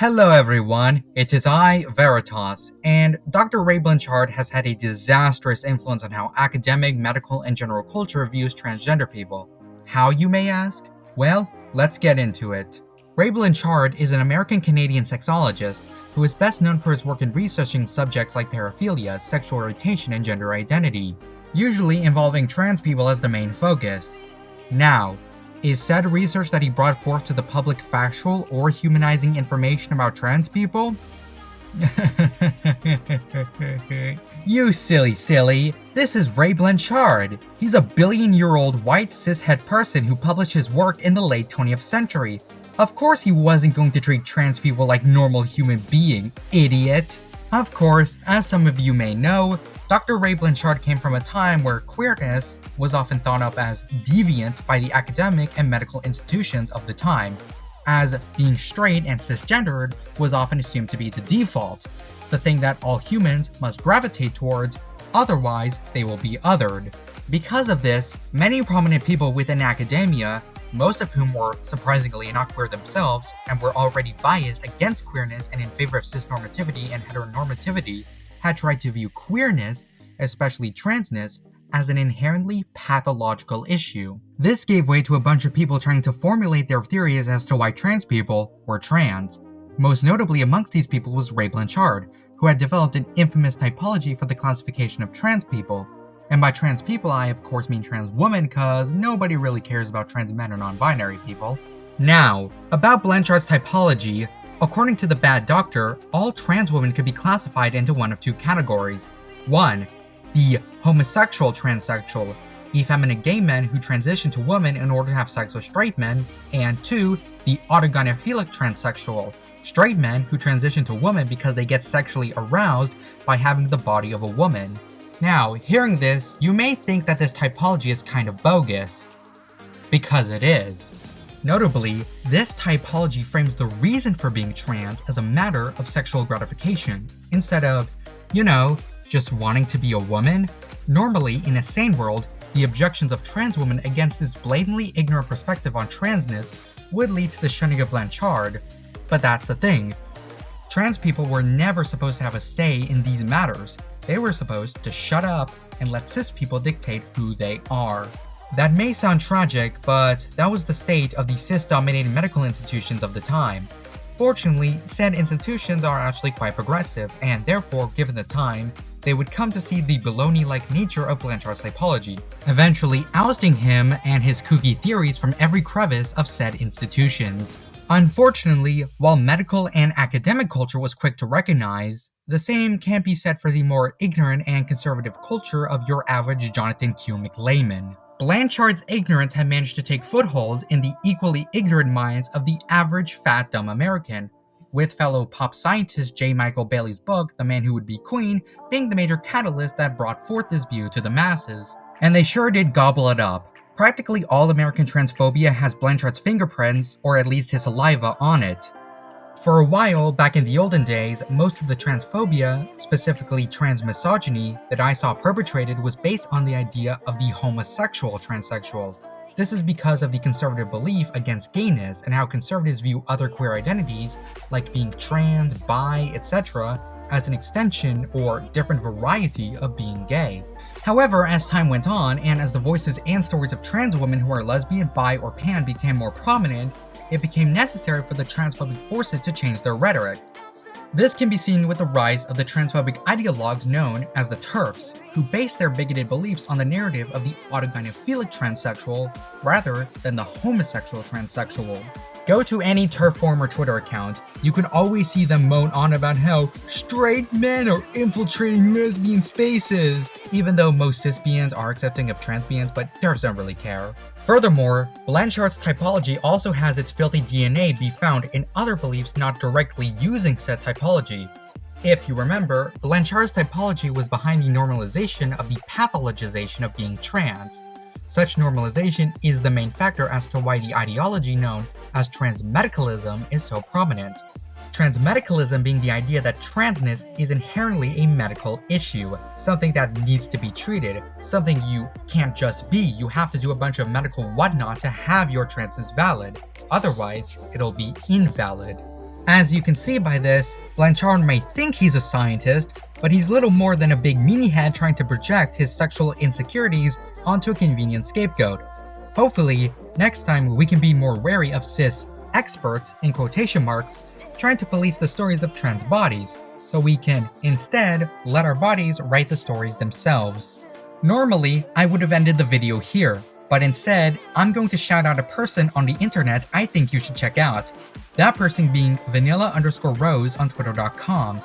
Hello everyone, it is I, Veritas, and Dr. Ray Blanchard has had a disastrous influence on how academic, medical, and general culture views transgender people. How, you may ask? Well, let's get into it. Ray Blanchard is an American-Canadian sexologist who is best known for his work in researching subjects like paraphilia, sexual orientation, and gender identity, usually involving trans people as the main focus. Now, is said research that he brought forth to the public factual or humanizing information about trans people? You silly. This is Ray Blanchard. He's a billion-year-old white cishet person who published his work in the late 20th century. Of course he wasn't going to treat trans people like normal human beings, idiot. Of course, as some of you may know, Dr. Ray Blanchard came from a time where queerness was often thought of as deviant by the academic and medical institutions of the time, as being straight and cisgendered was often assumed to be the default, the thing that all humans must gravitate towards, otherwise they will be othered. Because of this, many prominent people within academia, most of whom were surprisingly not queer themselves and were already biased against queerness and in favor of cisnormativity and heteronormativity, had tried to view queerness, especially transness, as an inherently pathological issue. This gave way to a bunch of people trying to formulate their theories as to why trans people were trans. Most notably amongst these people was Ray Blanchard, who had developed an infamous typology for the classification of trans people. And by trans people, I of course mean trans women, cause nobody really cares about trans men or non-binary people. Now, about Blanchard's typology, according to the Bad Doctor, all trans women could be classified into one of two categories. 1. The homosexual transsexual, effeminate gay men who transition to women in order to have sex with straight men, and 2. The autogynephilic transsexual, straight men who transition to women because they get sexually aroused by having the body of a woman. Now, hearing this, you may think that this typology is kind of bogus. Because it is. Notably, this typology frames the reason for being trans as a matter of sexual gratification, instead of, just wanting to be a woman. Normally, in a sane world, the objections of trans women against this blatantly ignorant perspective on transness would lead to the shunning of Blanchard. But that's the thing. Trans people were never supposed to have a say in these matters. They were supposed to shut up and let cis people dictate who they are. That may sound tragic, but that was the state of the cis-dominated medical institutions of the time. Fortunately, said institutions are actually quite progressive, and therefore, given the time, they would come to see the baloney-like nature of Blanchard's typology, eventually ousting him and his kooky theories from every crevice of said institutions. Unfortunately, while medical and academic culture was quick to recognize, the same can't be said for the more ignorant and conservative culture of your average Jonathan Q. McLayman. Blanchard's ignorance had managed to take foothold in the equally ignorant minds of the average fat dumb American, with fellow pop scientist J. Michael Bailey's book, The Man Who Would Be Queen, being the major catalyst that brought forth this view to the masses. And they sure did gobble it up. Practically all American transphobia has Blanchard's fingerprints, or at least his saliva, on it. For a while, back in the olden days, most of the transphobia, specifically transmisogyny, that I saw perpetrated was based on the idea of the homosexual transsexual. This is because of the conservative belief against gayness and how conservatives view other queer identities, like being trans, bi, etc., as an extension or different variety of being gay. However, as time went on, and as the voices and stories of trans women who are lesbian, bi, or pan became more prominent, it became necessary for the transphobic forces to change their rhetoric. This can be seen with the rise of the transphobic ideologues known as the TERFs, who base their bigoted beliefs on the narrative of the autogynephilic transsexual rather than the homosexual transsexual. Go to any TERF forum or Twitter account, you can always see them moan on about how straight men are infiltrating lesbian spaces, even though most cisbians are accepting of transbians, but TERFs don't really care. Furthermore, Blanchard's typology also has its filthy DNA be found in other beliefs not directly using said typology. If you remember, Blanchard's typology was behind the normalization of the pathologization of being trans. Such normalization is the main factor as to why the ideology known as transmedicalism is so prominent. Transmedicalism being the idea that transness is inherently a medical issue, something that needs to be treated, something you can't just be, you have to do a bunch of medical whatnot to have your transness valid, otherwise it'll be invalid. As you can see by this, Blanchard may think he's a scientist, but he's little more than a big meanie head trying to project his sexual insecurities onto a convenient scapegoat. Hopefully, next time we can be more wary of cis experts, in quotation marks, trying to police the stories of trans bodies, so we can, instead, let our bodies write the stories themselves. Normally, I would have ended the video here, but instead, I'm going to shout out a person on the internet I think you should check out. That person being vanilla_rose on twitter.com.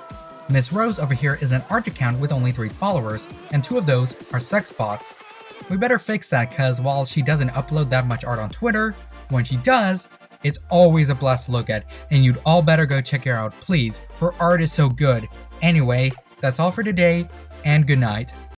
Miss Rose over here is an art account with only 3 followers, and 2 of those are sex bots. We better fix that cause while she doesn't upload that much art on Twitter, when she does, it's always a blast to look at, and you'd all better go check her out please, her art is so good. Anyway, that's all for today, and good night.